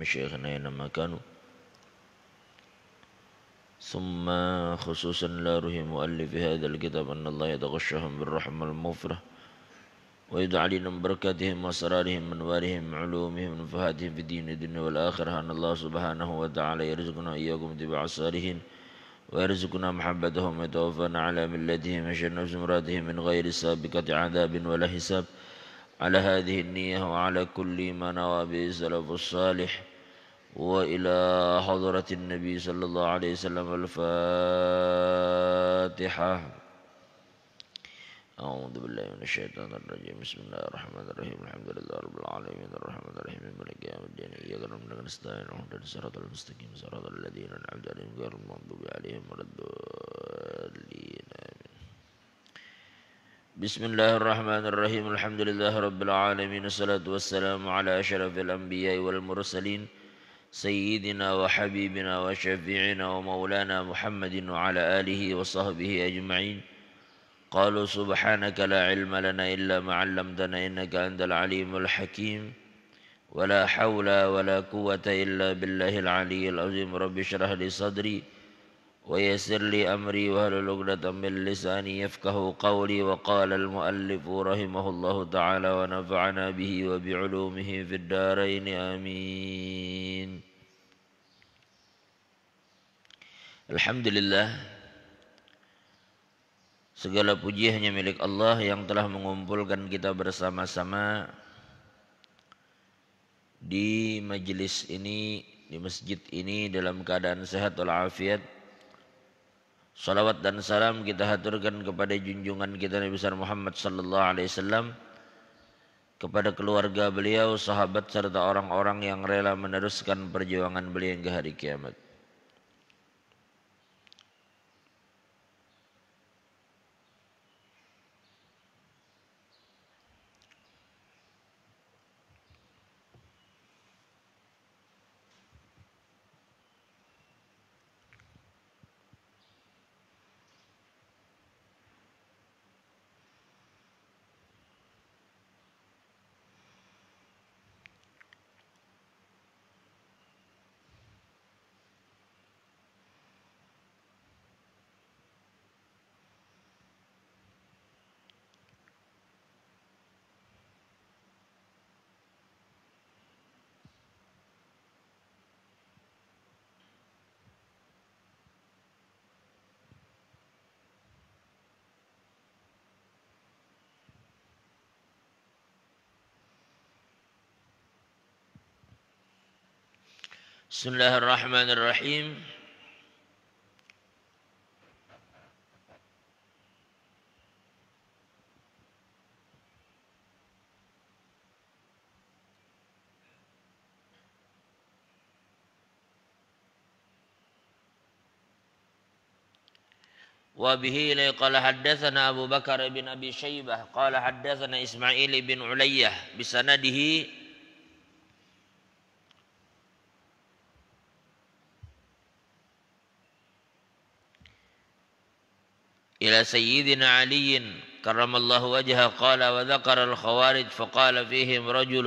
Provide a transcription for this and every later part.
مشايخنا أينما كانوا. ثم خصوصا لا روح مؤلف هذا الكتاب أن الله يتغشهم بالرحمة المغفرة ويدعى علينا من بركاتهم وأسرارهم من وارهم علومهم ونفحاتهم في الدين الدنيا والآخرة أن الله سبحانه وتعالى يرزقنا إياكم اتباع الصالحين ويرزقنا محبتهم ويتوفانا على ملتهم وشر نفس مرادهم من غير سابقة عذاب ولا حساب. على هذه النية وعلى كل ما نوى به السلف الصالح وإلى حضرة النبي صلى الله عليه وسلم. الفاتحة. أعوذ بالله من الشيطان الرجيم. بسم الله الرحمن الرحيم. الحمد لله رب العالمين الرحمن الرحيم مالك يوم الدين إياك نعبد وإياك نستعين اهدنا الصراط المستقيم صراط الذين أنعمت عليهم غير المغضوب عليهم ولا الضالين آمين. بسم الله الرحمن الرحيم. الحمد لله رب العالمين والصلاة والسلام على أشرف الأنبياء والمرسلين سيدنا وحبيبنا وشفيعنا ومولانا محمد وعلى آله وصحبه أجمعين. قالوا سبحانك لا علم لنا إلا ما علمتنا إنك أنت العليم الحكيم ولا حول ولا قوة إلا بالله العلي العظيم. رب اشرح لي صدري ويسر لي أمري واحلل عقدة من لساني يفقه قولي. وقال المؤلف رحمه الله تعالى ونفعنا به وبعلومه في الدارين آمين. Alhamdulillah, segala puji hanya milik Allah yang telah mengumpulkan kita bersama-sama di majelis ini, di masjid ini dalam keadaan sehat walafiat. Salawat dan salam kita haturkan kepada junjungan kita Nabi besar Muhammad sallallahu alaihi wasallam, kepada keluarga beliau, sahabat serta orang-orang yang rela meneruskan perjuangan beliau hingga hari kiamat. Bismillahirrahmanirrahim. وبه قال حدثنا أبو بكر بن أبي شيبة قال حدثنا إسماعيل بن علية بسنده إلى سيدنا علي كرم الله وجهه قال وذكر الخوارج فقال فيهم رجل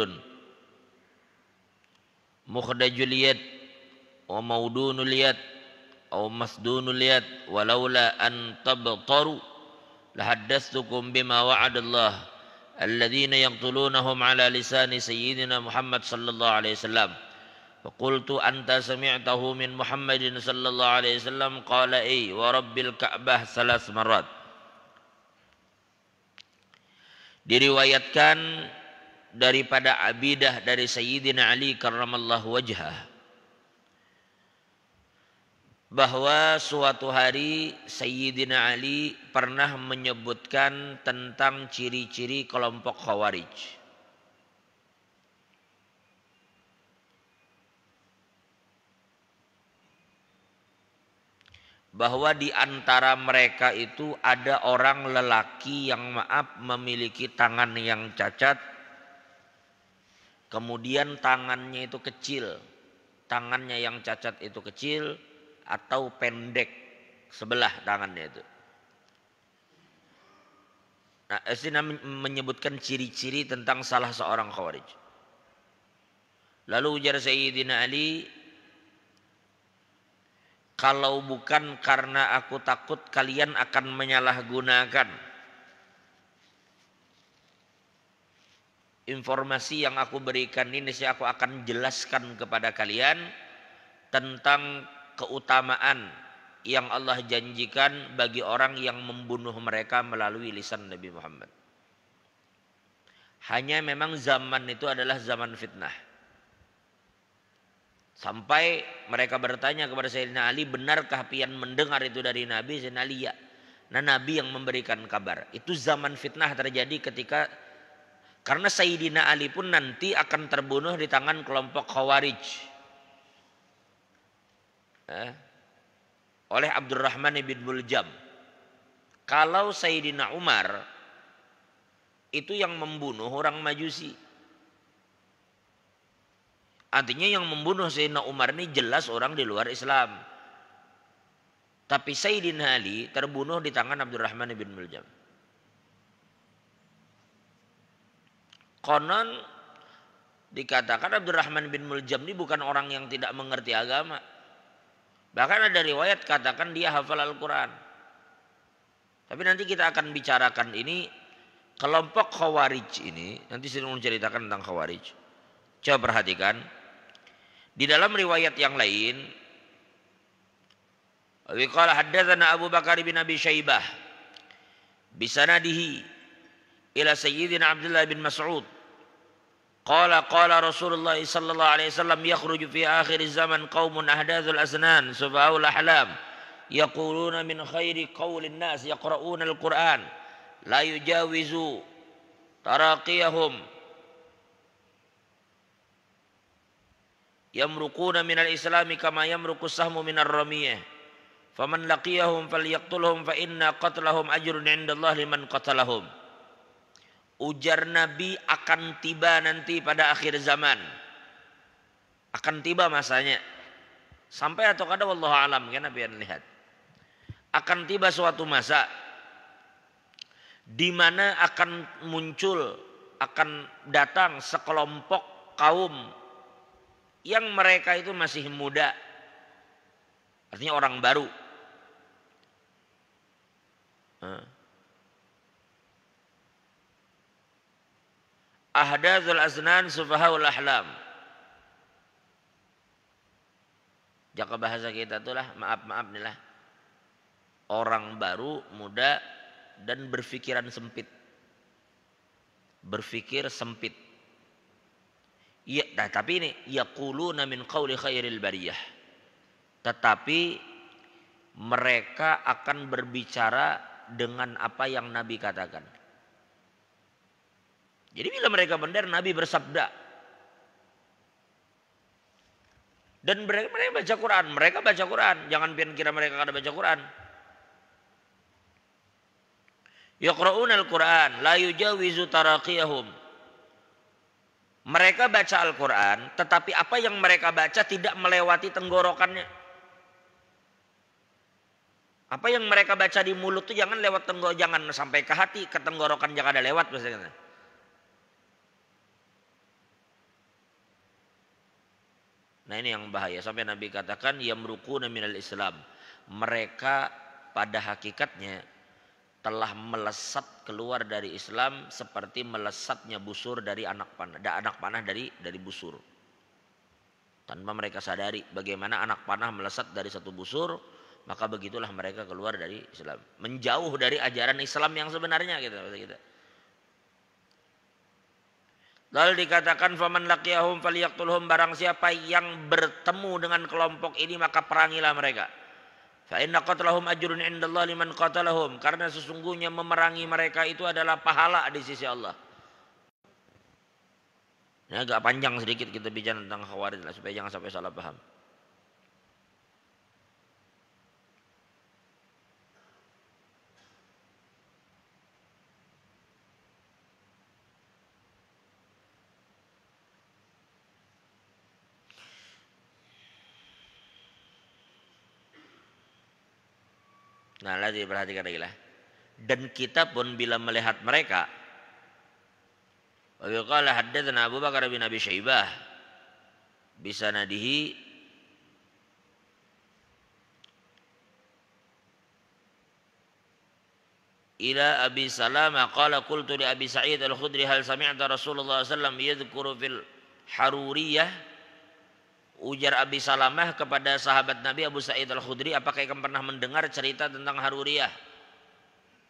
مخدج اليد ومودون اليد أو مسدون اليد ولولا أن تبطروا لحدثتكم بما وعد الله الذين يقتلونهم على لسان سيدنا محمد صلى الله عليه وسلم فقلت أنت سمعته من محمد صلى الله عليه وسلم قال إي ورب الكعبة 3 مرات. Diriwayatkan daripada abidah dari Sayyidina Ali karramallahu wajhah bahwa suatu hari Sayyidina Ali pernah menyebutkan tentang ciri-ciri kelompok Khawarij. Bahwa di antara mereka itu ada orang lelaki yang memiliki tangan yang cacat, kemudian tangannya itu kecil, tangannya yang cacat itu kecil atau pendek sebelah tangannya itu. Nah, Sina menyebutkan ciri-ciri tentang salah seorang Khawarij. Lalu ujar Sayyidina Ali, kalau bukan karena aku takut kalian akan menyalahgunakan informasi yang aku berikan ini, aku akan jelaskan kepada kalian tentang keutamaan yang Allah janjikan bagi orang yang membunuh mereka melalui lisan Nabi Muhammad. Hanya memang zaman itu adalah zaman fitnah. Sampai mereka bertanya kepada Sayyidina Ali, benarkah pian mendengar itu dari Nabi? Sayyidina Ali, ya. Nah, Nabi yang memberikan kabar. Itu zaman fitnah terjadi ketika, karena Sayyidina Ali pun nanti akan terbunuh di tangan kelompok Khawarij. Oleh Abdurrahman bin Muljam. Kalau Sayyidina Umar itu yang membunuh orang Majusi. Artinya yang membunuh Sayyidina Umar ini jelas orang di luar Islam. Tapi Sayyidina Ali terbunuh di tangan Abdurrahman bin Muljam. Konon dikatakan Abdurrahman bin Muljam ini bukan orang yang tidak mengerti agama. Bahkan ada riwayat katakan dia hafal Al-Quran. Tapi nanti kita akan bicarakan ini. Kelompok Khawarij ini, nanti saya mau ceritakan tentang Khawarij. Coba perhatikan. Di dalam riwayat yang lain, qala haddatsana Abu Bakar bin Abi Syaibah bisanadihi ila Sayyidina Abdullah bin Mas'ud qala qala Rasulullah sallallahu alaihi wasallam yakhruju fi akhir zaman qaumun ahdathul asnan sufaul ahlam yaquluna min khairi qaulin nas yaqra'una al-Qur'an la yujawizu taraqiyahum yamruquna minal islami kama yamruqu sahmu minar ramiyah faman laqiyahum falyaqtulhum fa inna qatlahum ajrun 'indallahi liman qatalahum. Ujar Nabi, akan tiba nanti pada akhir zaman, akan tiba masanya, sampai atau kada wallahu alam, kan Nabi lihat, akan tiba suatu masa di mana akan muncul, akan datang sekelompok kaum yang mereka itu masih muda, artinya orang baru. Ahdathul asnan sufahaul ahlam. Jaka bahasa kita itulah, maaf nih lah, orang baru, muda, dan berpikiran sempit. Berpikir sempit. Ya, nah, tapi ini yaquluna min qauli khairil bariyah. Tetapi mereka akan berbicara dengan apa yang Nabi katakan. Jadi bila mereka benar, Nabi bersabda. Dan mereka baca Quran, mereka baca Quran. Jangan pian kira mereka kada baca Quran. Yaqra'una al-Quran la yujawizu taraqiyahum. Mereka baca Al-Quran, tetapi apa yang mereka baca tidak melewati tenggorokannya. Apa yang mereka baca di mulut itu jangan lewat tenggorokan, jangan sampai ke hati, ke tenggorokan jangan ada lewat. Nah, ini yang bahaya. Sampai Nabi katakan yamruquna minal Islam. Mereka pada hakikatnya telah melesat keluar dari Islam seperti melesatnya busur dari anak panah dari busur. Tanpa mereka sadari bagaimana anak panah melesat dari satu busur, maka begitulah mereka keluar dari Islam, menjauh dari ajaran Islam yang sebenarnya gitu. Lalu dikatakan faman laqiyahum falyaqtulhum, barang siapa yang bertemu dengan kelompok ini maka perangilah mereka. Fa inna qatlahum ajrun 'indallahi liman qatalahum, karena sesungguhnya memerangi mereka itu adalah pahala di sisi Allah. Ini agak panjang sedikit kita bicara tentang Khawarij lah, supaya jangan sampai salah paham. Nah, lagi perhatikan lagi lah. Dan kita pun bila melihat mereka, wa qala haddatsana Abu Bakar bin Abi Syaibah bisanadihi ila Abi Salamah qala qultu li Abi Sa'id Al-Khudri hal sami'ta Rasulullah sallallahu alaihi wasallam yadhkuru fil haruriyah. Ujar Abi Salamah kepada sahabat Nabi Abu Sa'id Al-Khudri, apakah kamu pernah mendengar cerita tentang haruriyah?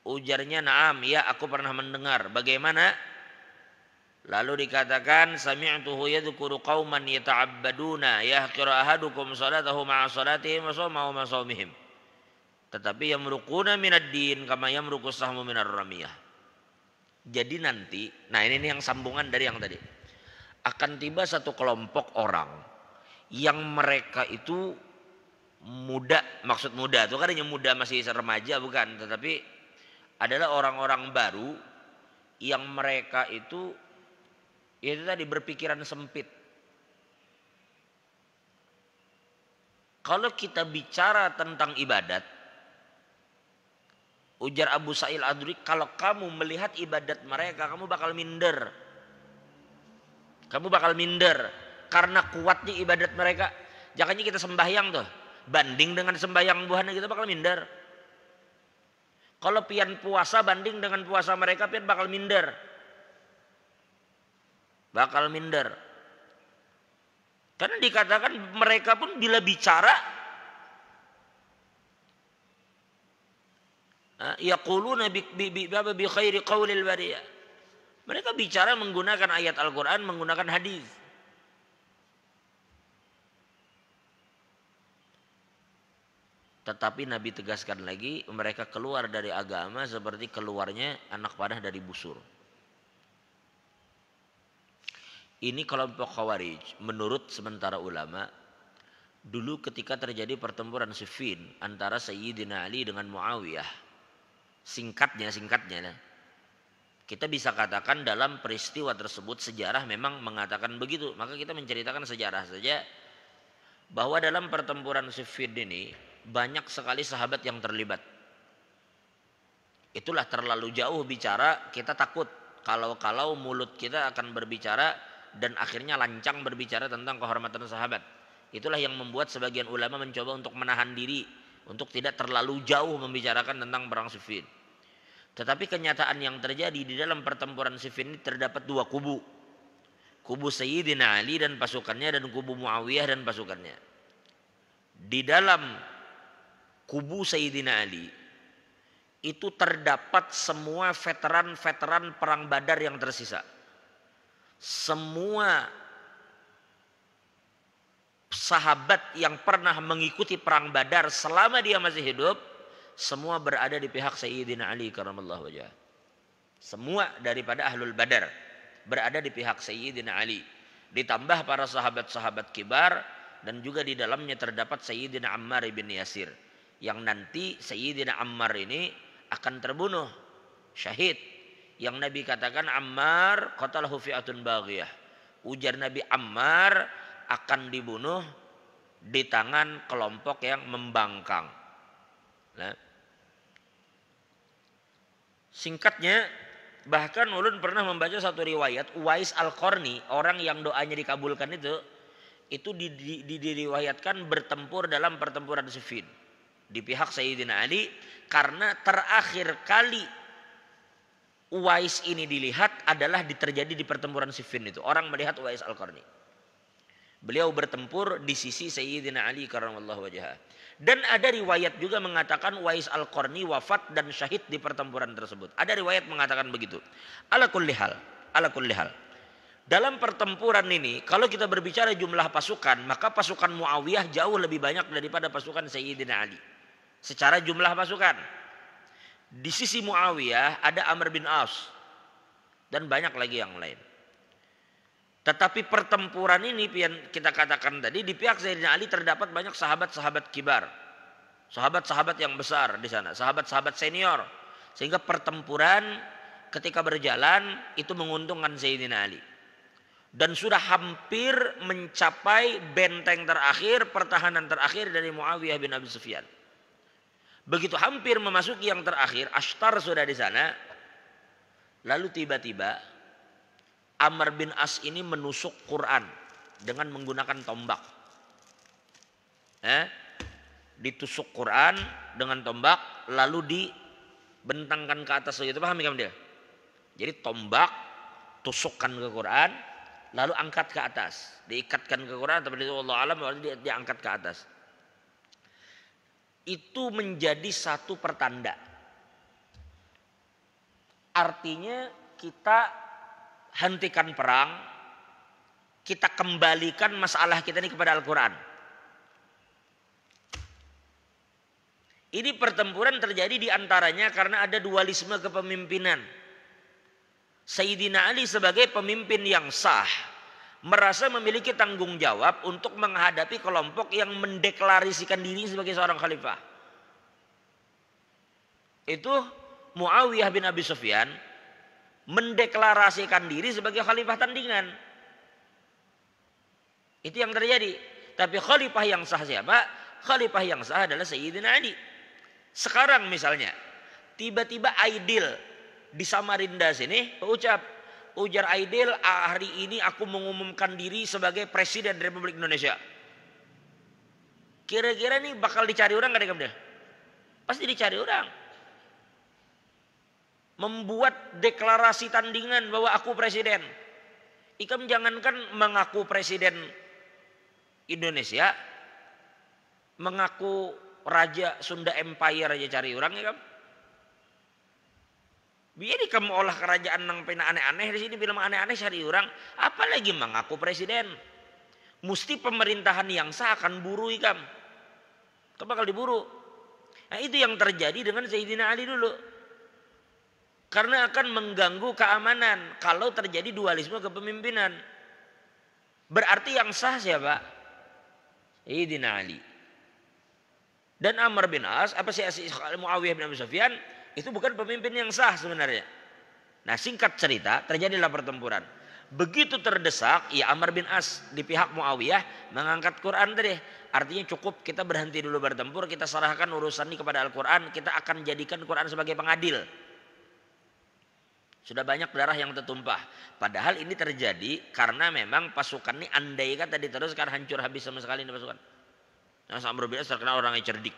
Ujarnya, na'am, ya aku pernah mendengar. Bagaimana? Lalu dikatakan, sami'tuhu yadhkuru qauman yata'abbaduna yahqiru ahadukum salatahu ma'a salatihim wa shawmahu ma'a shawmihim. Tetapi yamruquna minad din kama yamruqus sahmu minar ramiyah. Jadi nanti, nah ini yang sambungan dari yang tadi. Akan tiba satu kelompok orang yang mereka itu muda, maksud muda itu kan hanya muda masih remaja bukan, tetapi adalah orang-orang baru yang mereka itu tadi berpikiran sempit. Kalau kita bicara tentang ibadat, ujar Abu Sa'id Al-Khudri, kalau kamu melihat ibadat mereka, kamu bakal minder. Kamu bakal minder karena kuatnya ibadat mereka. Jangannya kita sembahyang tuh, banding dengan sembahyang buahnya kita bakal minder. Kalau pian puasa banding dengan puasa mereka, pian bakal minder. Bakal minder. Karena dikatakan mereka pun bila bicara yaquluna bi khairi qaulil bariyah. Mereka bicara menggunakan ayat Al-Qur'an, menggunakan hadis. Tetapi Nabi tegaskan lagi, mereka keluar dari agama seperti keluarnya anak panah dari busur. Ini kelompok Khawarij. Menurut sementara ulama, dulu ketika terjadi pertempuran Siffin antara Sayyidina Ali dengan Muawiyah, singkatnya kita bisa katakan dalam peristiwa tersebut sejarah memang mengatakan begitu. Maka kita menceritakan sejarah saja bahwa dalam pertempuran Siffin ini banyak sekali sahabat yang terlibat. Itulah terlalu jauh bicara, kita takut kalau mulut kita akan berbicara dan akhirnya lancang berbicara tentang kehormatan sahabat. Itulah yang membuat sebagian ulama mencoba untuk menahan diri, untuk tidak terlalu jauh membicarakan tentang perang Siffin. Tetapi kenyataan yang terjadi di dalam pertempuran Siffin ini terdapat dua kubu. Kubu Sayyidina Ali dan pasukannya dan kubu Muawiyah dan pasukannya. Di dalam kubu Sayyidina Ali itu terdapat semua veteran-veteran perang Badar yang tersisa. Semua sahabat yang pernah mengikuti perang Badar selama dia masih hidup, semua berada di pihak Sayyidina Ali karramallahu wajhah. Semua daripada ahlul Badar berada di pihak Sayyidina Ali. Ditambah para sahabat-sahabat kibar dan juga di dalamnya terdapat Sayyidina Ammar bin Yasir. Yang nanti Sayyidina Ammar ini akan terbunuh syahid. Yang Nabi katakan Ammar qatalahu fi'atun baghiyah. Ujar Nabi, Ammar akan dibunuh di tangan kelompok yang membangkang. Nah, singkatnya, bahkan ulun pernah membaca satu riwayat Uwais Al-Qarni, orang yang doanya dikabulkan itu diriwayatkan bertempur dalam pertempuran Siffin di pihak Sayyidina Ali, karena terakhir kali Uwais ini dilihat adalah terjadi di pertempuran Siffin itu. Orang melihat Uwais Al-Qarni. Beliau bertempur di sisi Sayyidina Ali karramallahu wajhah. Dan ada riwayat juga mengatakan Uwais Al-Qarni wafat dan syahid di pertempuran tersebut. Ada riwayat mengatakan begitu. Ala kulli hal. Dalam pertempuran ini, kalau kita berbicara jumlah pasukan, maka pasukan Muawiyah jauh lebih banyak daripada pasukan Sayyidina Ali. Secara jumlah pasukan. Di sisi Muawiyah ada Amr bin As dan banyak lagi yang lain. Tetapi pertempuran ini kita katakan tadi di pihak Sayyidina Ali terdapat banyak sahabat-sahabat kibar. Sahabat-sahabat yang besar di sana, sahabat-sahabat senior. Sehingga pertempuran ketika berjalan itu menguntungkan Sayyidina Ali. Dan sudah hampir mencapai benteng terakhir, pertahanan terakhir dari Muawiyah bin Abi Sufyan. Begitu hampir memasuki yang terakhir, Ashtar sudah di sana. Lalu tiba-tiba Amr bin As ini menusuk Quran. dengan menggunakan tombak. Ditusuk Quran dengan tombak lalu dibentangkan ke atas begitu, paham ya dia? Jadi tombak tusukkan ke Quran lalu angkat ke atas, diikatkan ke Quran, tapi itu Allah alam dia angkat ke atas. Itu menjadi satu pertanda. Artinya kita hentikan perang, kita kembalikan masalah kita ini kepada Al-Quran. Ini pertempuran terjadi diantaranya karena ada dualisme kepemimpinan. Sayyidina Ali sebagai pemimpin yang sah merasa memiliki tanggung jawab untuk menghadapi kelompok yang mendeklarasikan diri sebagai seorang khalifah. Itu Muawiyah bin Abi Sufyan mendeklarasikan diri sebagai khalifah tandingan. Itu yang terjadi. Tapi khalifah yang sah siapa? Khalifah yang sah adalah Sayyidina Ali. Sekarang misalnya tiba-tiba Aidil di Samarinda sini ujar Aidil, hari ini aku mengumumkan diri sebagai Presiden Republik Indonesia. Kira-kira nih bakal dicari orang gak dia? Pasti dicari orang. Membuat deklarasi tandingan bahwa aku presiden. Ikam jangankan mengaku presiden Indonesia, mengaku Raja Sunda Empire aja cari orang ya kan. Biar kamu olah kerajaan nang pena aneh-aneh di sini bilang aneh-aneh cari orang, apalagi mengaku presiden. Mesti pemerintahan yang sah akan buru ikam. Kamu bakal diburu. Nah, itu yang terjadi dengan Sayyidina Ali dulu. Karena akan mengganggu keamanan kalau terjadi dualisme kepemimpinan. Berarti yang sah siapa? Sayyidina Ali. Dan Amr bin As, Muawiyah bin Abi Sufyan itu bukan pemimpin yang sah sebenarnya. Nah, singkat cerita, terjadilah pertempuran. Begitu terdesak, ya Amr bin As di pihak Muawiyah mengangkat Quran tadi. Artinya cukup kita berhenti dulu bertempur, kita serahkan urusan ini kepada Al-Quran, kita akan jadikan Quran sebagai pengadil. Sudah banyak darah yang tertumpah. Padahal ini terjadi karena memang pasukan ini andai kata diteruskan hancur habis sama sekali ini pasukan. Nah, Amr bin As terkenal orang yang cerdik.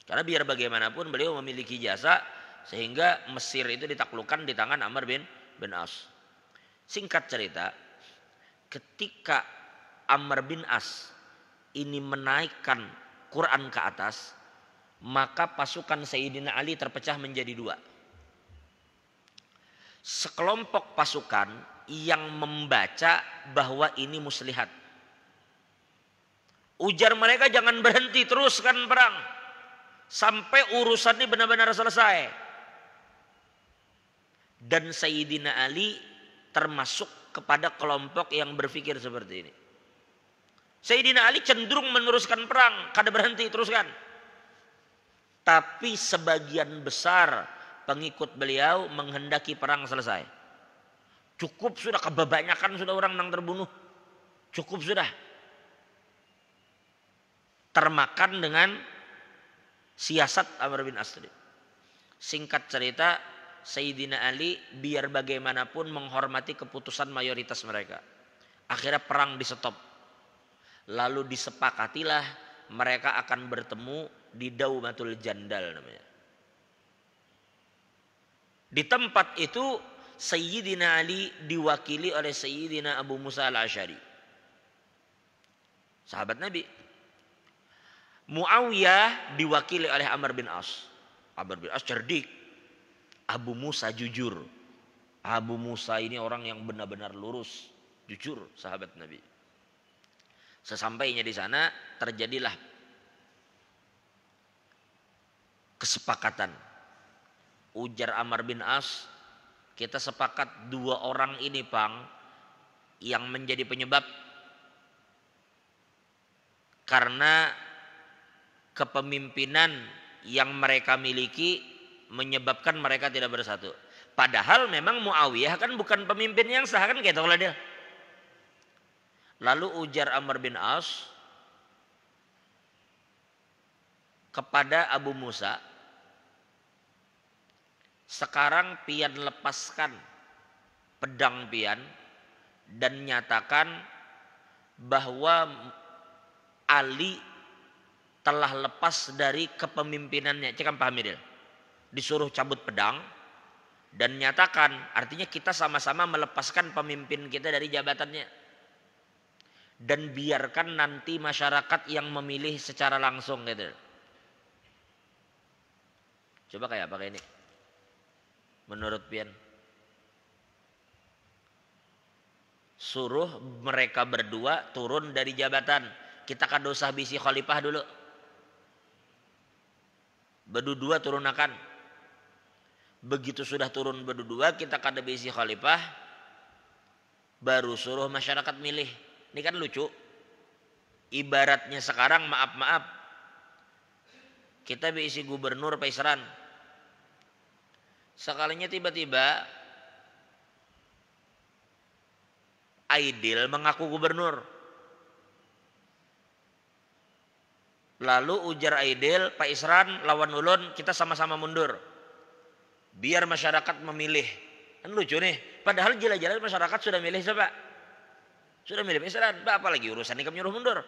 Karena biar bagaimanapun beliau memiliki jasa sehingga Mesir itu ditaklukkan di tangan Amr bin As. Singkat cerita, ketika Amr bin As ini menaikkan Quran ke atas, maka pasukan Sayyidina Ali terpecah menjadi dua. Sekelompok pasukan yang membaca bahwa ini muslihat. Ujar mereka jangan berhenti, teruskan perang. Sampai urusan ini benar-benar selesai. Dan Sayyidina Ali termasuk kepada kelompok yang berpikir seperti ini. Sayyidina Ali cenderung meneruskan perang, kada berhenti, teruskan. Tapi sebagian besar pengikut beliau menghendaki perang selesai. Cukup sudah, kebanyakan sudah orang yang terbunuh. Cukup sudah. Termakan dengan siasat Amr bin As. Singkat cerita, Sayyidina Ali biar bagaimanapun menghormati keputusan mayoritas mereka. Akhirnya perang di stop. Lalu disepakatilah mereka akan bertemu di Daumatul Jandal namanya. Di tempat itu Sayyidina Ali diwakili oleh Sayyidina Abu Musa al-Asy'ari, sahabat Nabi. Muawiyah diwakili oleh Amr bin As. Amr bin As cerdik. Abu Musa jujur. Abu Musa ini orang yang benar-benar lurus, jujur, sahabat Nabi. Sesampainya di sana terjadilah kesepakatan. Ujar Amr bin As, kita sepakat dua orang ini Pang yang menjadi penyebab karena kepemimpinan yang mereka miliki menyebabkan mereka tidak bersatu. Padahal memang Muawiyah kan bukan pemimpin yang sah kan gitu lah dia. Lalu ujar Amr bin As kepada Abu Musa, sekarang pian lepaskan pedang pian dan nyatakan bahwa Ali telah lepas dari kepemimpinannya. Cek paham ya? Disuruh cabut pedang dan nyatakan, artinya kita sama-sama melepaskan pemimpin kita dari jabatannya. Dan biarkan nanti masyarakat yang memilih secara langsung gitu. Coba kayak apa ini? Menurut Pian? Suruh mereka berdua turun dari jabatan. Kita kan usah bisi khalifah dulu. Berdua turunakan. Begitu sudah turun berdua, kita kada bisi khalifah, baru suruh masyarakat milih. Ini kan lucu. Ibaratnya sekarang, maaf, kita bisi gubernur Paisaran. Sekalinya tiba-tiba Aidil mengaku gubernur. Lalu ujar Aidil, Pak Isran lawan ulun, kita sama-sama mundur. Biar masyarakat memilih. Kan lucu nih. Padahal jelas-jelas masyarakat sudah milih siapa? Sudah milih Pak Isran. Apa lagi urusan ini nyuruh mundur?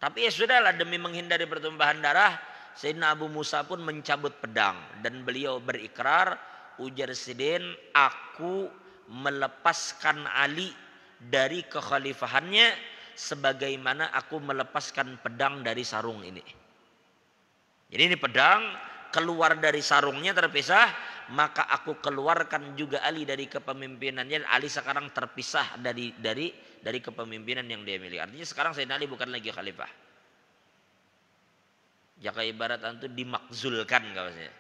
Tapi ya sudahlah, demi menghindari pertumpahan darah, Sayyidina Abu Musa pun mencabut pedang. Dan beliau berikrar, ujar Sidin, aku melepaskan Ali dari kekhalifahannya sebagaimana aku melepaskan pedang dari sarung ini. Jadi ini pedang keluar dari sarungnya terpisah, maka aku keluarkan juga Ali dari kepemimpinannya. Ali sekarang terpisah dari kepemimpinan yang dia miliki. Artinya sekarang Sayyidina Ali bukan lagi khalifah. Jaka ibarat itu dimakzulkan kawannya.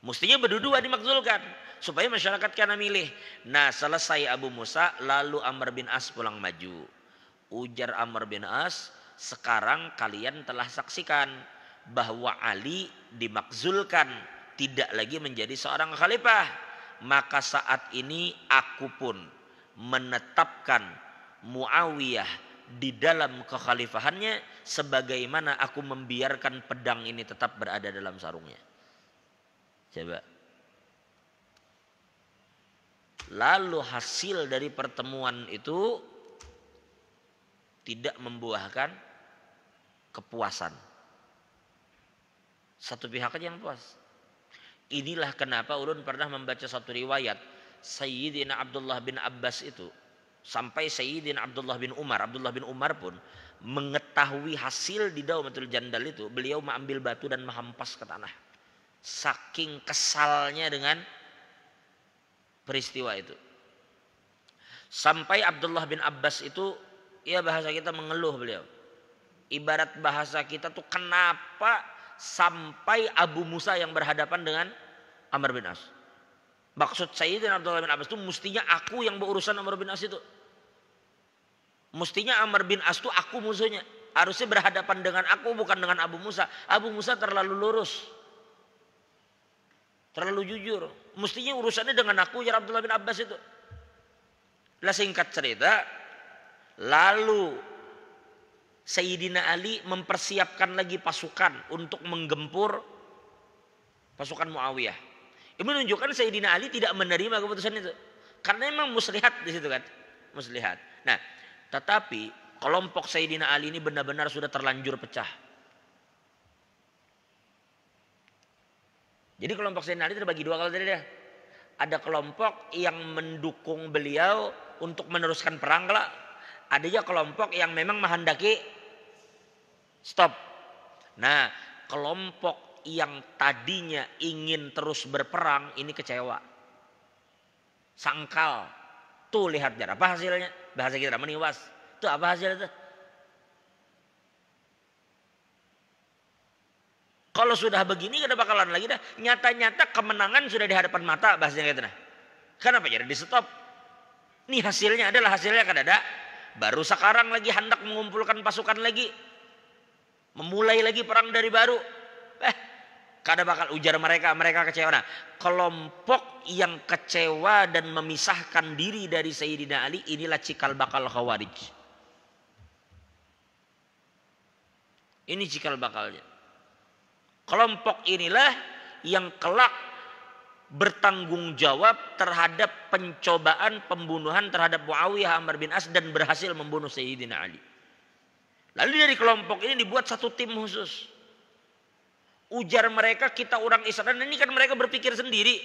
Mestinya berdua dimakzulkan supaya masyarakat kana milih. Nah, selesai Abu Musa, lalu Amr bin As pulang maju. Ujar Amr bin As, sekarang kalian telah saksikan bahwa Ali dimakzulkan, tidak lagi menjadi seorang khalifah. Maka saat ini aku pun menetapkan Muawiyah di dalam kekhalifahannya sebagaimana aku membiarkan pedang ini tetap berada dalam sarungnya. Coba. Lalu hasil dari pertemuan itu tidak membuahkan kepuasan. Satu pihak aja yang puas. Inilah kenapa ulun pernah membaca satu riwayat Sayyidina Abdullah bin Abbas itu sampai Sayyidina Abdullah bin Umar pun mengetahui hasil di Daumatul Jandal itu, beliau mengambil batu dan menghampas ke tanah. Saking kesalnya dengan peristiwa itu. Sampai Abdullah bin Abbas itu, ya bahasa kita mengeluh beliau. Ibarat bahasa kita tuh, kenapa sampai Abu Musa yang berhadapan dengan Amr bin As. Maksud Sayyidina Abdullah bin Abbas itu mestinya aku yang berurusan Amr bin As itu. Mestinya Amr bin As itu aku musuhnya. Harusnya berhadapan dengan aku bukan dengan Abu Musa. Abu Musa terlalu lurus. Terlalu jujur. Mestinya urusannya dengan aku ya Abdullah bin Abbas itu. Lah singkat cerita, lalu Sayyidina Ali mempersiapkan lagi pasukan untuk menggempur pasukan Muawiyah. Ini menunjukkan Sayyidina Ali tidak menerima keputusan itu. Karena memang muslihat di situ kan. Muslihat. Nah, tetapi kelompok Sayyidina Ali ini benar-benar sudah terlanjur pecah. Jadi kelompok Sayyidina Ali terbagi dua kalau tadi dia. Ada kelompok yang mendukung beliau untuk meneruskan perang kelak. Ada juga kelompok yang memang menghendaki stop. Nah, kelompok yang tadinya ingin terus berperang ini kecewa. Sangkal. Tuh lihat jar apa hasilnya? Bahasa kita meniwas. Tuh apa hasilnya tuh? Kalau sudah begini kada bakalan lagi dah. Nyata-nyata kemenangan sudah di hadapan mata bahasanya gitu nah. Kenapa jadi di stop? Nih hasilnya adalah hasilnya kada ada. Baru sekarang lagi hendak mengumpulkan pasukan lagi. Memulai lagi perang dari baru. Kada bakal ujar mereka kecewa. Nah, kelompok yang kecewa dan memisahkan diri dari Sayyidina Ali inilah cikal bakal Khawarij. Ini cikal bakalnya. Kelompok inilah yang kelak bertanggung jawab terhadap pencobaan pembunuhan terhadap Muawiyah Ammar bin As dan berhasil membunuh Sayyidina Ali. Lalu dari kelompok ini dibuat satu tim khusus. Ujar mereka, kita orang Islam, ini kan mereka berpikir sendiri.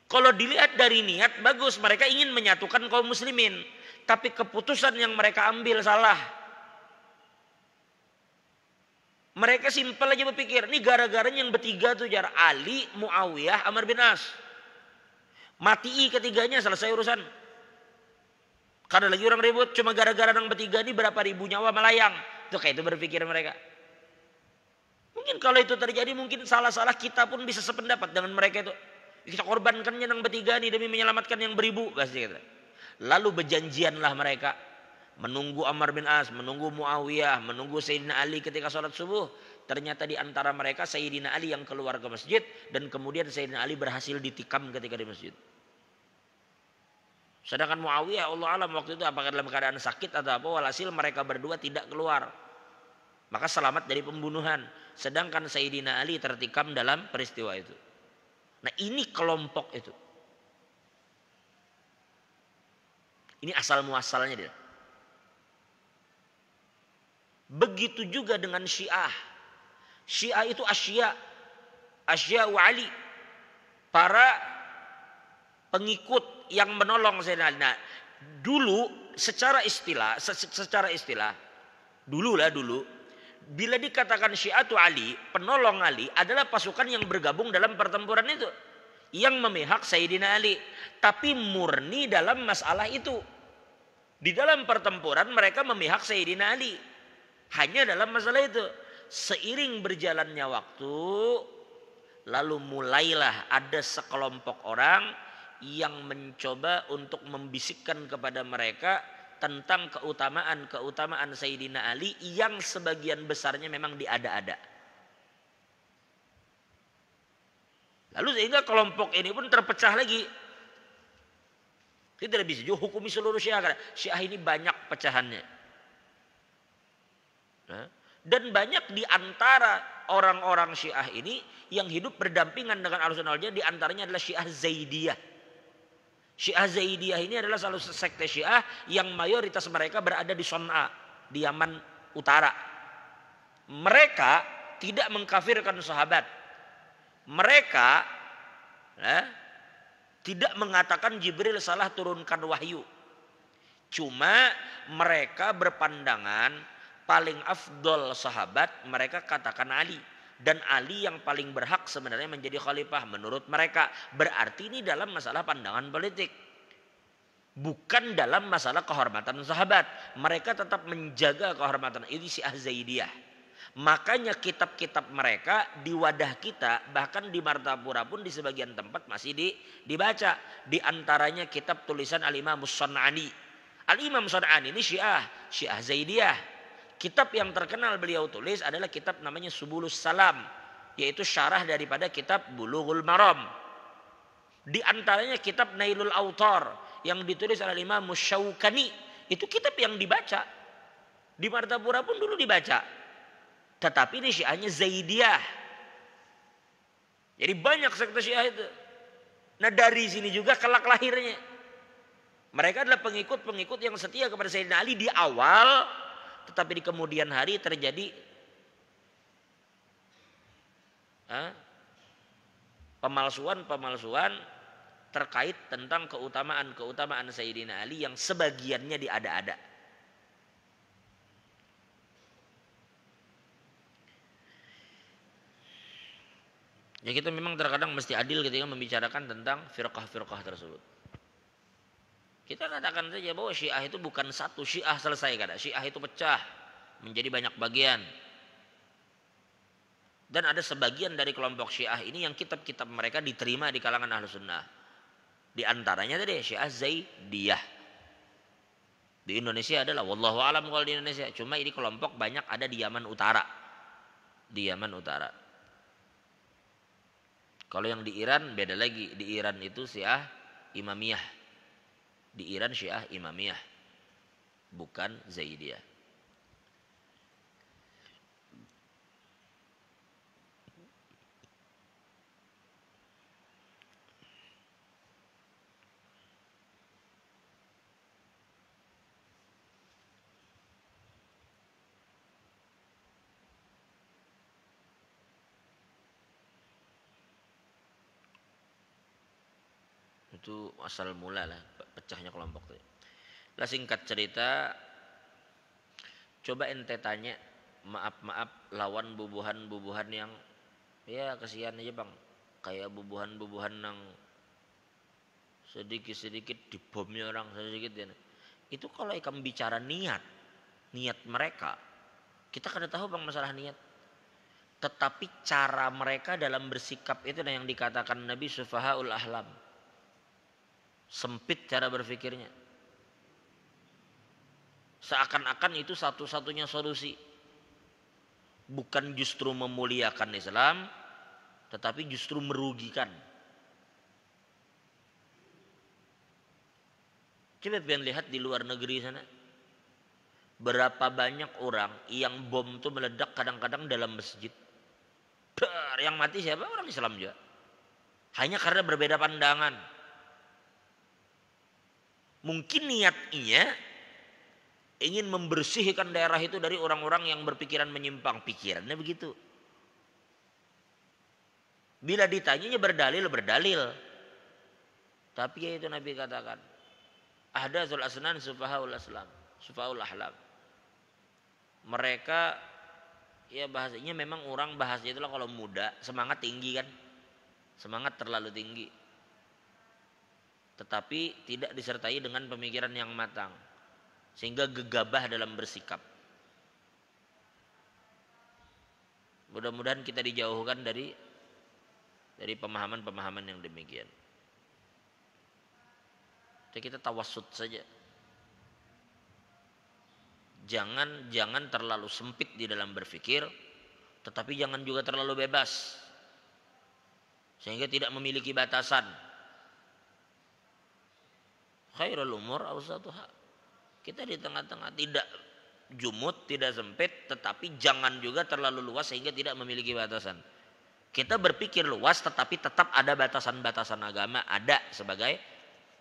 Kalau dilihat dari niat bagus, mereka ingin menyatukan kaum muslimin, tapi keputusan yang mereka ambil salah. Mereka simpel aja berpikir, ini gara-garanya yang bertiga tuh jar Ali, Muawiyah, Ammar bin As. Mati ketiganya, selesai urusan. Karena lagi orang ribut, cuma gara-gara yang bertiga ini berapa ribu nyawa melayang. Itu kayak itu berpikir mereka. Mungkin kalau itu terjadi, mungkin salah-salah kita pun bisa sependapat dengan mereka itu. Kita korbankannya yang bertiga ini demi menyelamatkan yang beribu. Lalu berjanjianlah mereka. Menunggu Ammar bin As, menunggu Muawiyah, menunggu Sayyidina Ali ketika sholat subuh. Ternyata di antara mereka Sayyidina Ali yang keluar ke masjid. Dan kemudian Sayyidina Ali berhasil ditikam ketika di masjid. Sedangkan Muawiyah Allah alam waktu itu apakah dalam keadaan sakit atau apa. Walhasil mereka berdua tidak keluar. Maka selamat dari pembunuhan. Sedangkan Sayyidina Ali tertikam dalam peristiwa itu. Nah ini kelompok itu. Ini asal muasalnya dia. Begitu juga dengan Syiah. Syiah itu Asya wa Ali. Para pengikut yang menolong Sayyidina Ali. Nah, dulu secara istilah, dulu bila dikatakan Syiah itu Ali, penolong Ali adalah pasukan yang bergabung dalam pertempuran itu. Yang memihak Sayyidina Ali. Tapi murni dalam masalah itu. Di dalam pertempuran mereka memihak Sayyidina Ali. Hanya dalam masalah itu. Seiring berjalannya waktu, lalu mulailah ada sekelompok orang yang mencoba untuk membisikkan kepada mereka tentang keutamaan Sayyidina Ali yang sebagian besarnya memang diada-ada. Lalu sehingga kelompok ini pun terpecah lagi. Kita tidak bisa juga hukumi seluruh Syiah. Syiah ini banyak pecahannya. Dan banyak di antara orang-orang Syiah ini yang hidup berdampingan dengan Ahlussunnah wal Jamaah, di antaranya adalah Syiah Zaidiyah. Syiah Zaidiyah ini adalah salah satu sekte Syiah yang mayoritas mereka berada di Son'a, di Yaman Utara. Mereka tidak mengkafirkan sahabat. Mereka tidak mengatakan Jibril salah turunkan wahyu. Cuma mereka berpandangan paling afdol sahabat mereka katakan Ali. Dan Ali yang paling berhak sebenarnya menjadi khalifah menurut mereka. Berarti ini dalam masalah pandangan politik. Bukan dalam masalah kehormatan sahabat. Mereka tetap menjaga kehormatan. Ini Syiah Zaidiyah. Makanya kitab-kitab mereka di wadah kita, bahkan di Martapura pun di sebagian tempat masih dibaca. Di antaranya kitab tulisan Al-Imam As-San'ani. Al-Imam As-San'ani ini Syiah Zaidiyah. Kitab yang terkenal beliau tulis adalah kitab namanya Subulus Salam. Yaitu syarah daripada kitab Bulughul Maram. Di antaranya kitab Nailul Autar yang ditulis oleh Imam Musyaukani. Itu kitab yang dibaca. Di Martapura pun dulu dibaca. Tetapi ini Syiahnya Zaidiyah. Jadi banyak sekte Syiah itu. Nah dari sini juga kelak lahirnya. Mereka adalah pengikut-pengikut yang setia kepada Sayyidina Ali di awal. Tetapi di kemudian hari terjadi pemalsuan terkait tentang keutamaan Sayyidina Ali yang sebagiannya diada-ada. Ya kita memang terkadang mesti adil ketika membicarakan tentang firqah-firqah tersebut. Kita katakan saja bahwa Syiah itu bukan satu Syiah selesai kada. Syiah itu pecah menjadi banyak bagian. Dan ada sebagian dari kelompok Syiah ini yang kitab-kitab mereka diterima di kalangan Ahlussunnah. Di antaranya tadi Syiah Zaidiyah. Di Indonesia adalah wallahu alam kalau di Indonesia. Cuma ini kelompok banyak ada di Yaman Utara. Di Yaman Utara. Kalau yang di Iran beda lagi. Di Iran itu Syiah Imamiyah. Di Iran Syiah Imamiyah, bukan Zaidiyah. itu asal mula lah pecahnya kelompok tadi. Lah singkat cerita, coba ente tanya maaf lawan bubuhan yang ya kasihan aja bang, kayak bubuhan yang sedikit dibomnya orang sedikit ya. Itu kalau ikam bicara niat mereka, kita kada tahu bang masalah niat. Tetapi cara mereka dalam bersikap itu yang dikatakan Nabi sufahaul ahlam. Sempit cara berpikirnya. Seakan-akan itu satu-satunya solusi. Bukan justru memuliakan Islam, tetapi justru merugikan. Coba pengen lihat di luar negeri sana. Berapa banyak orang yang bom itu meledak kadang-kadang dalam masjid. Yang mati siapa? Orang Islam juga. Hanya karena berbeda pandangan. Mungkin niatnya ingin membersihkan daerah itu dari orang-orang yang berpikiran menyimpang. Pikirannya begitu. Bila ditanyanya berdalil. Tapi ya itu Nabi katakan. Ahdathul asnan sufahaul ahlam. Mereka ya bahasanya memang orang bahasanya itulah kalau muda semangat tinggi kan. Semangat terlalu tinggi. Tetapi tidak disertai dengan pemikiran yang matang. Sehingga gegabah dalam bersikap. Mudah-mudahan kita dijauhkan dari pemahaman-pemahaman yang demikian. Jadi kita tawassut saja. Jangan terlalu sempit di dalam berpikir, tetapi jangan juga terlalu bebas. Sehingga tidak memiliki batasan. Khairul umur awsatuha. Kita di tengah-tengah, tidak jumut, tidak sempit, tetapi jangan juga terlalu luas sehingga tidak memiliki batasan. Kita berpikir luas tetapi tetap ada batasan-batasan agama, ada sebagai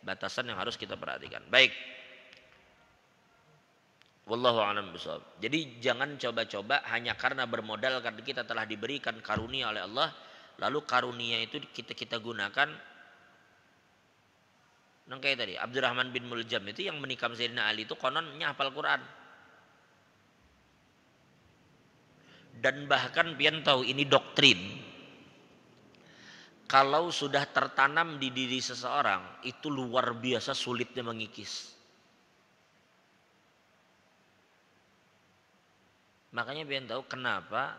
batasan yang harus kita perhatikan. Baik. Wallahu a'lam bishawab. Jadi jangan coba-coba hanya karena bermodal karena kita telah diberikan karunia oleh Allah, lalu karunia itu kita gunakan. Nang kayak tadi Abdurrahman bin Muljam itu yang menikam Sayyidina Ali itu kononnya hafal Quran. Dan bahkan pian tahu ini doktrin. Kalau sudah tertanam di diri seseorang, itu luar biasa sulitnya mengikis. Makanya pian tahu kenapa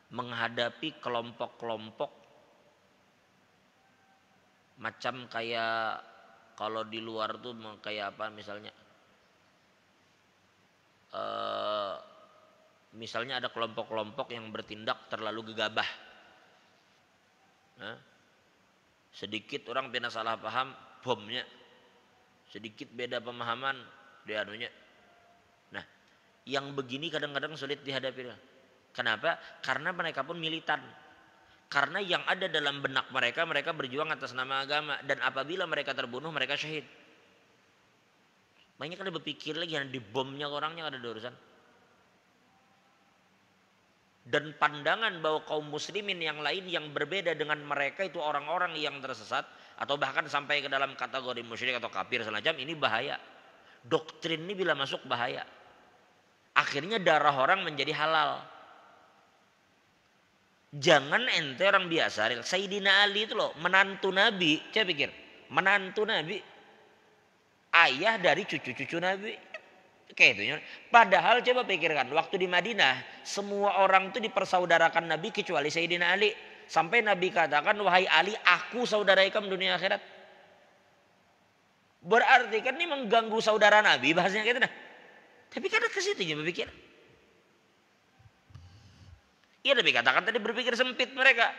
menghadapi kelompok-kelompok macam kayak kalau di luar tuh kayak apa misalnya. Misalnya ada kelompok-kelompok yang bertindak terlalu gegabah. Sedikit orang pernah salah paham bomnya, sedikit beda pemahaman dia anunya. Nah, yang begini kadang-kadang sulit dihadapi. Kenapa? Karena mereka pun militan. Karena yang ada dalam benak mereka berjuang atas nama agama, dan apabila mereka terbunuh mereka syahid. Banyak ada berpikir lagi yang dibomnya orangnya ada urusan. Dan pandangan bahwa kaum muslimin yang lain yang berbeda dengan mereka itu orang-orang yang tersesat atau bahkan sampai ke dalam kategori musyrik atau kafir semacam ini bahaya. Doktrin ini bila masuk bahaya. Akhirnya darah orang menjadi halal. Jangan ente orang biasa. Sayyidina Ali itu loh menantu Nabi. Saya pikir menantu Nabi, ayah dari cucu-cucu Nabi. Kayak itu. Padahal coba pikirkan, waktu di Madinah semua orang itu dipersaudarakan Nabi kecuali Sayyidina Ali. Sampai Nabi katakan, wahai Ali, aku saudara ikam dunia akhirat. Berarti kan ini mengganggu saudara Nabi, bahasanya gitu nah. Tapi kan ke situ juga berpikir. Iya, tapi katakan tadi berpikir sempit mereka.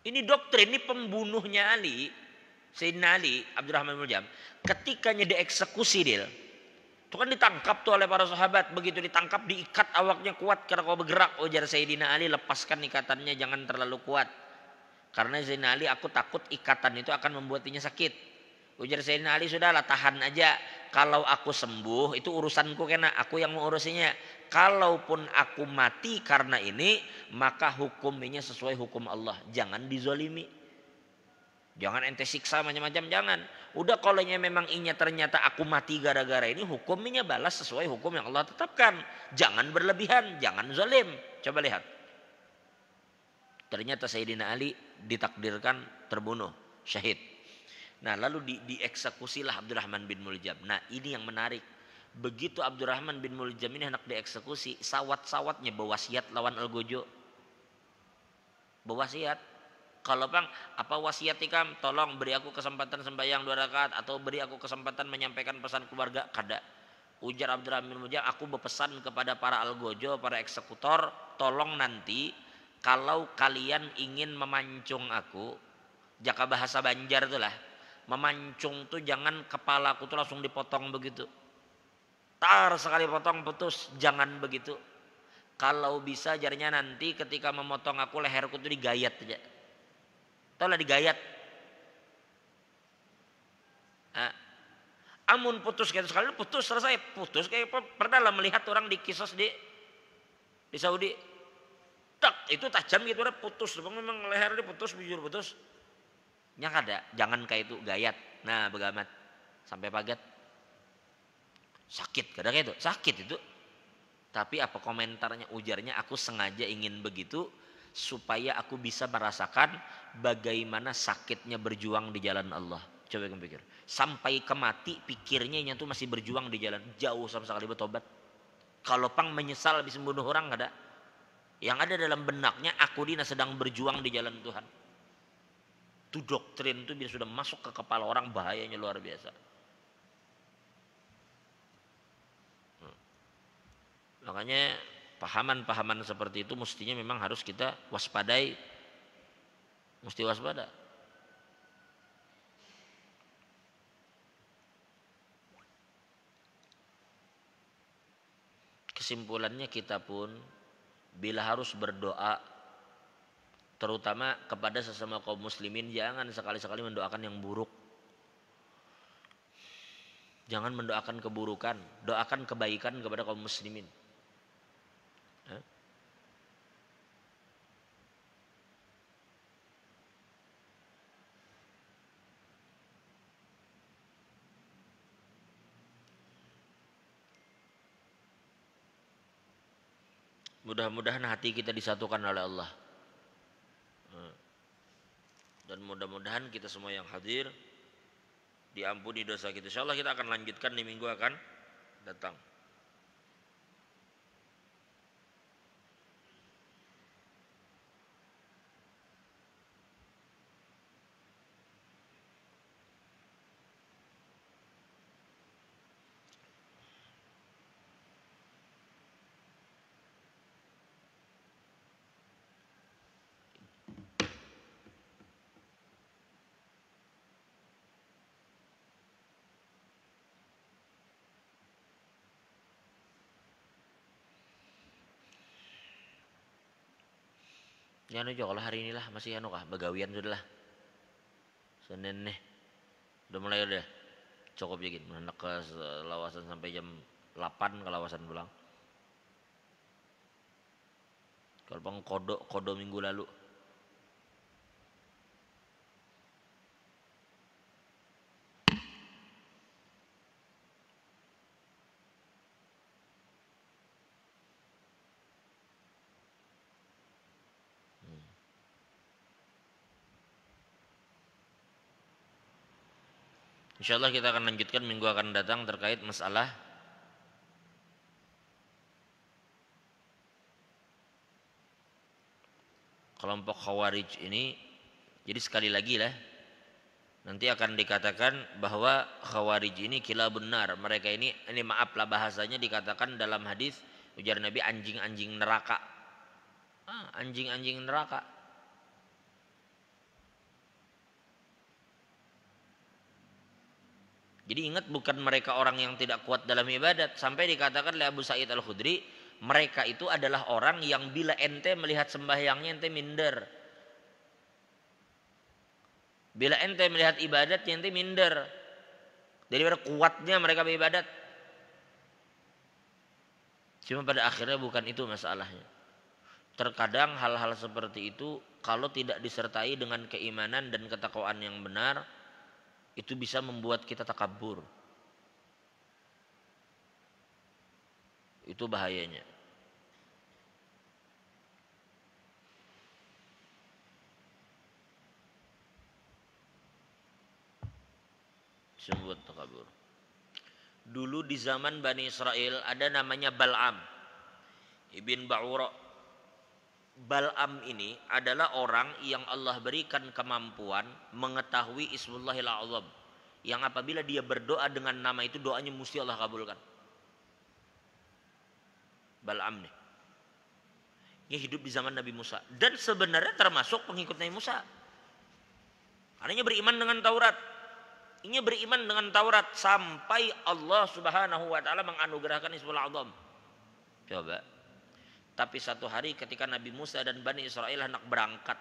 Ini doktrin, ini pembunuhnya Ali. Sayyidina Ali, Abdurrahman bin Muljam, ketikanya dieksekusi dia, itu kan ditangkap tuh oleh para sahabat. Begitu ditangkap diikat awaknya kuat karena kau bergerak. Ujar Sayyidina Ali, lepaskan ikatannya, jangan terlalu kuat. Karena Sayyidina Ali, aku takut ikatan itu akan membuatnya sakit. Ujar Sayyidina Ali, sudahlah tahan aja. Kalau aku sembuh itu urusanku kena, aku yang mengurusinya. Kalaupun aku mati karena ini, maka hukumnya sesuai hukum Allah. Jangan dizolimi. Jangan ente siksa macam-macam, jangan. Udah kalau memang inya ternyata aku mati gara-gara ini, hukumnya balas sesuai hukum yang Allah tetapkan. Jangan berlebihan, jangan zalim. Coba lihat. Ternyata Sayyidina Ali ditakdirkan terbunuh, syahid. Nah lalu dieksekusilah Abdurrahman bin Muljam. Nah ini yang menarik. Begitu Abdurrahman bin Muljam ini hendak dieksekusi, sawat-sawatnya berwasiat lawan Algojo. Berwasiat. Kalau bang, apa wasiat ikam? Tolong beri aku kesempatan sembahyang 2 rakaat atau beri aku kesempatan menyampaikan pesan keluarga. Kada. Ujar Abdurrahman bin Muljam, aku berpesan kepada para algojo, para eksekutor, tolong nanti kalau kalian ingin memancung aku, jaka bahasa Banjar itulah, memancung tuh jangan kepala aku tuh langsung dipotong begitu. Tar sekali potong putus, jangan begitu. Kalau bisa jarinya nanti ketika memotong aku leherku tuh digayat aja. Tahu lah digayat. Nah, amun putus kayak sekali putus selesai, putus kayak pernah lah melihat orang di kisos di Saudi. Tak itu tajam gitu udah putus, memang leher dia putus, bujur putus. Yang ada, jangan kayak itu gayat. Nah, begamat sampai pagat. Sakit kadang itu, sakit itu. Tapi apa komentarnya, ujarnya aku sengaja ingin begitu supaya aku bisa merasakan bagaimana sakitnya berjuang di jalan Allah. Coba kamu pikir. Sampai ke mati pikirnya itu masih berjuang di jalan. Jauh sama sekali bertobat. Kalau pang menyesal habis membunuh orang nggak ada. Yang ada dalam benaknya aku dina sedang berjuang di jalan Tuhan. Itu doktrin itu bila sudah masuk ke kepala orang bahayanya luar biasa. Makanya pahaman-pahaman seperti itu mestinya memang harus kita waspadai. Mesti waspada. Kesimpulannya kita pun bila harus berdoa terutama kepada sesama kaum muslimin, jangan sekali-sekali mendoakan yang buruk. Jangan mendoakan keburukan, doakan kebaikan kepada kaum muslimin. Mudah-mudahan hati kita disatukan oleh Allah. Dan mudah-mudahan kita semua yang hadir diampuni dosa kita. Insyaallah kita akan lanjutkan di minggu akan datang. Ya kalau hari inilah masih kah begawian sudah lah. Senin nih. Udah mulai udah. Cukup yakin menak ke lawasan sampai jam 8 ke lawasan pulang. Kalau bang kodo minggu lalu. Insyaallah kita akan lanjutkan minggu akan datang terkait masalah kelompok Khawarij ini. Jadi sekali lagi lah, nanti akan dikatakan bahwa Khawarij ini kilabun nar. Mereka ini maaf lah bahasanya dikatakan dalam hadis ujar Nabi anjing-anjing neraka. Anjing-anjing neraka. Jadi ingat bukan mereka orang yang tidak kuat dalam ibadat. Sampai dikatakan oleh Abu Sa'id Al-Khudri, mereka itu adalah orang yang bila ente melihat sembahyangnya ente minder. Bila ente melihat ibadatnya ente minder. Daripada kuatnya mereka beribadat. Cuma pada akhirnya bukan itu masalahnya. Terkadang hal-hal seperti itu kalau tidak disertai dengan keimanan dan ketakwaan yang benar, itu bisa membuat kita takabur. Itu bahayanya. Bisa membuat takabur. Dulu di zaman Bani Israel ada namanya Bal'am ibn Ba'ura. Bal'am ini adalah orang yang Allah berikan kemampuan mengetahui Ismullahil A'zam, yang apabila dia berdoa dengan nama itu, doanya mesti Allah kabulkan. Bal'am nih, dia hidup di zaman Nabi Musa dan sebenarnya termasuk pengikut Nabi Musa. Karena beriman dengan Taurat. Ini beriman dengan Taurat sampai Allah Subhanahu wa taala menganugerahkan Ismul A'zam. Coba. Tapi satu hari ketika Nabi Musa dan Bani Israel hendak berangkat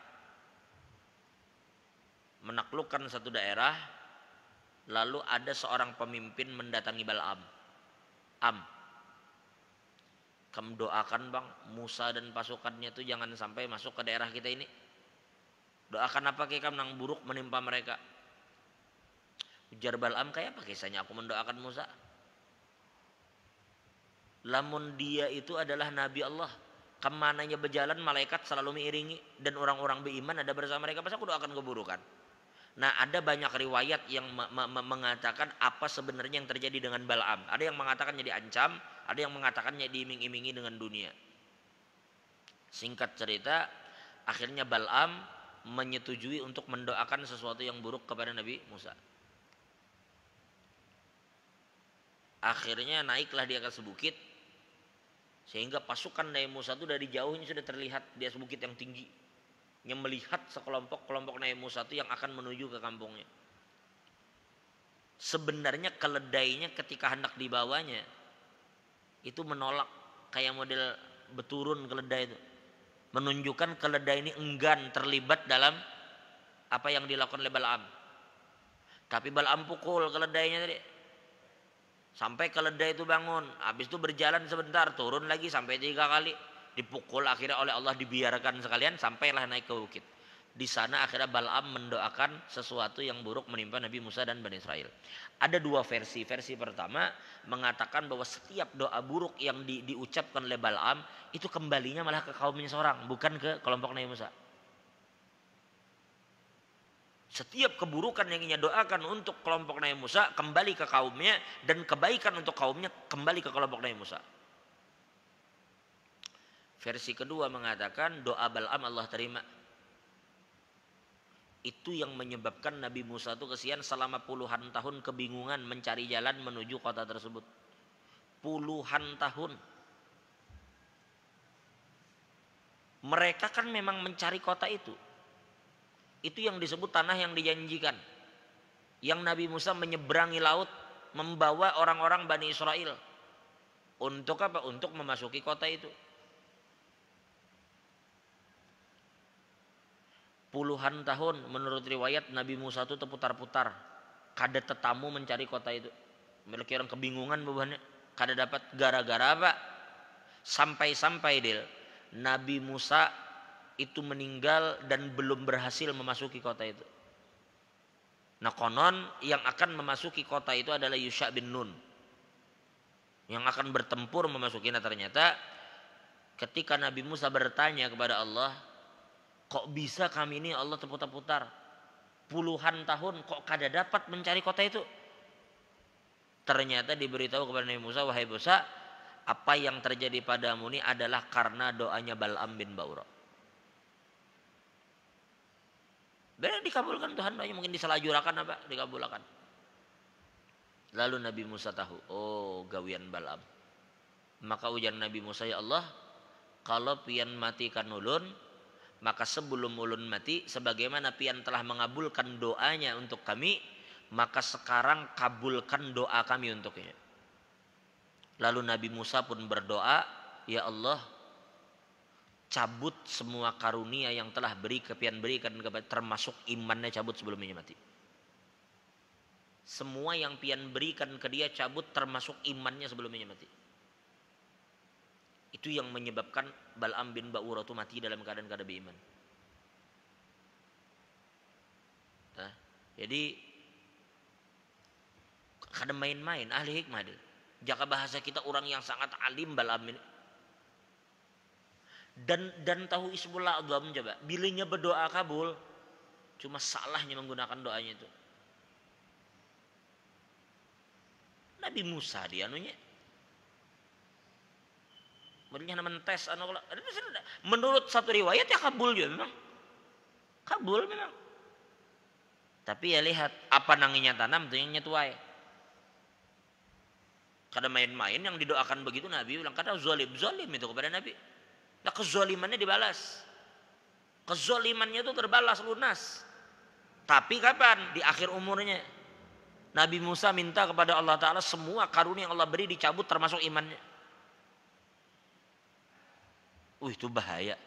menaklukkan satu daerah, lalu ada seorang pemimpin mendatangi Bal'am. Kamu doakan bang, Musa dan pasukannya itu jangan sampai masuk ke daerah kita ini. Doakan apa kayak kamu nang buruk menimpa mereka. Ujar Bal'am, kayak apa kisahnya aku mendoakan Musa? Lamun dia itu adalah Nabi Allah, kemananya berjalan malaikat selalu mengiringi dan orang-orang beriman ada bersama mereka, pasti aku doakan keburukan. Nah, ada banyak riwayat yang mengatakan apa sebenarnya yang terjadi dengan Bal'am. Ada yang mengatakannya diancam, ada yang mengatakannya diiming-imingi dengan dunia. Singkat cerita, akhirnya Bal'am menyetujui untuk mendoakan sesuatu yang buruk kepada Nabi Musa. Akhirnya naiklah dia ke sebukit, sehingga pasukan Nabi Musa itu dari jauh ini sudah terlihat di atas bukit yang tinggi, yang melihat sekelompok Nabi Musa itu yang akan menuju ke kampungnya. Sebenarnya keledainya ketika hendak dibawanya itu menolak, kayak model beturun keledai itu, menunjukkan keledai ini enggan terlibat dalam apa yang dilakukan oleh Bal'am. Tapi Bal'am pukul keledainya tadi sampai keledai itu bangun. Habis itu berjalan sebentar, turun lagi sampai 3 kali, dipukul. Akhirnya oleh Allah dibiarkan sekalian sampailah naik ke bukit. Di sana akhirnya Bal'am mendoakan sesuatu yang buruk menimpa Nabi Musa dan Bani Israel. Ada 2 versi. Versi pertama mengatakan bahwa setiap doa buruk yang diucapkan oleh Bal'am itu kembalinya malah ke kaumnya seorang, bukan ke kelompok Nabi Musa. Setiap keburukan yang ia doakan untuk kelompok Nabi Musa kembali ke kaumnya, dan kebaikan untuk kaumnya kembali ke kelompok Nabi Musa. Versi kedua mengatakan doa Bal'am Allah terima. Itu yang menyebabkan Nabi Musa itu kesian selama puluhan tahun kebingungan mencari jalan menuju kota tersebut. Puluhan tahun. Mereka kan memang mencari kota itu. Itu yang disebut tanah yang dijanjikan. Yang Nabi Musa menyeberangi laut membawa orang-orang Bani Israel. Untuk apa? Untuk memasuki kota itu. Puluhan tahun menurut riwayat Nabi Musa itu terputar-putar. Kada tetamu mencari kota itu. Mereka orang kebingungan bebannya. Kada dapat, gara-gara apa? Sampai-sampai Nabi Musa itu meninggal dan belum berhasil memasuki kota itu. Nah, konon yang akan memasuki kota itu adalah Yusha bin Nun, yang akan bertempur memasuki. Nah, ternyata ketika Nabi Musa bertanya kepada Allah, kok bisa kami ini Allah terputar-putar puluhan tahun kok kada dapat mencari kota itu? Ternyata diberitahu kepada Nabi Musa, wahai Musa, apa yang terjadi padamu ini adalah karena doanya Bal'am bin Ba'ura. Benar dikabulkan Tuhan doanya, mungkin disalahjurakan apa, dikabulkan. Lalu Nabi Musa tahu, oh gawian Bal'am. Maka ujar Nabi Musa, ya Allah, kalau pian matikan ulun, maka sebelum ulun mati, sebagaimana pian telah mengabulkan doanya untuk kami, maka sekarang kabulkan doa kami untuknya. Lalu Nabi Musa pun berdoa, ya Allah, cabut semua karunia yang telah pian berikan kepada, termasuk imannya cabut sebelum dia mati. Semua yang pian berikan ke dia cabut, termasuk imannya sebelum dia mati. Itu yang menyebabkan Bal'am bin Ba'urah itu mati dalam keadaan beriman. Nah, jadi kadang main-main ahli hikmah dia. Jaka bahasa kita orang yang sangat alim Bal'am ini. Dan tahu ismul a'zam coba. Bilanya berdoa kabul, cuma salahnya menggunakan doanya itu. Nabi Musa dia anunya. Mereka mentes menurut satu riwayat ya kabul juga memang. Kabul memang. Tapi ya lihat apa nanginya tanam tuh yang nyetuai. Kada main-main yang didoakan begitu Nabi bilang kada zalim itu kepada Nabi. Nah kezalimannya dibalas. Kezalimannya itu terbalas lunas. Tapi kapan? Di akhir umurnya. Nabi Musa minta kepada Allah Ta'ala semua karunia yang Allah beri dicabut termasuk imannya. Itu bahaya.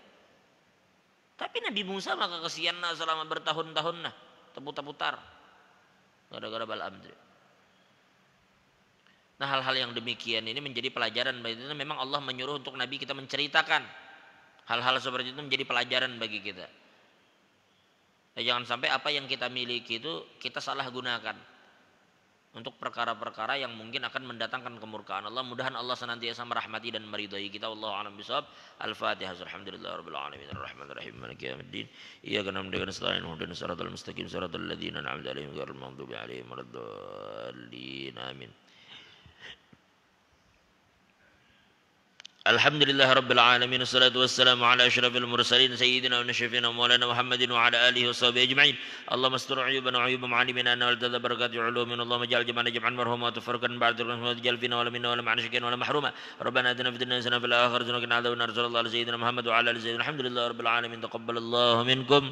Tapi Nabi Musa maka kesian selama bertahun-tahun nah. Terputar-putar. Gara-gara Bal'am. Nah hal-hal yang demikian ini menjadi pelajaran. Memang Allah menyuruh untuk Nabi kita menceritakan. Hal-hal seperti itu menjadi pelajaran bagi kita. Nah, jangan sampai apa yang kita miliki itu kita salah gunakan. Untuk perkara-perkara yang mungkin akan mendatangkan kemurkaan Allah. Mudahan Allah senantiasa merahmati dan meridai kita. Wallahu a'lam bishawab. Al-Fatihah. Alhamdulillahirabbil alamin. Arrahmanir rahim. Maliki yaumiddin. Iyyaka na'budu wa nasta'in. Ihdinas siratal mustaqim. Siratal ladzina an'amta 'alaihim ghairil maghdubi 'alaihim waladdallin. Amin. Alhamdulillah Rabbil Alamin. Assalatu wassalamu ala ashrafil mursalin Sayyidina wa nashafina wa maulana Muhammadin wa ala alihi wa sahbihi ajma'in. Allahumma astur uyubana wa uyuba ma'alimina wa altadha barakati ulumin. Allahumma ja'al jama'ana jam'an marhuma wa tafarruqan ba'durkan wa tajal fina wa lamina wa lam anashikin wa lam mahruma. Rabbana atina fid dunya hasanah wa fil akhirati hasanah wa qina adzabannar. Sallallahu alaihi wa sallam Muhammad wa ala alihi. Alhamdulillah Rabbil Alamin. Taqabbalallahu minkum.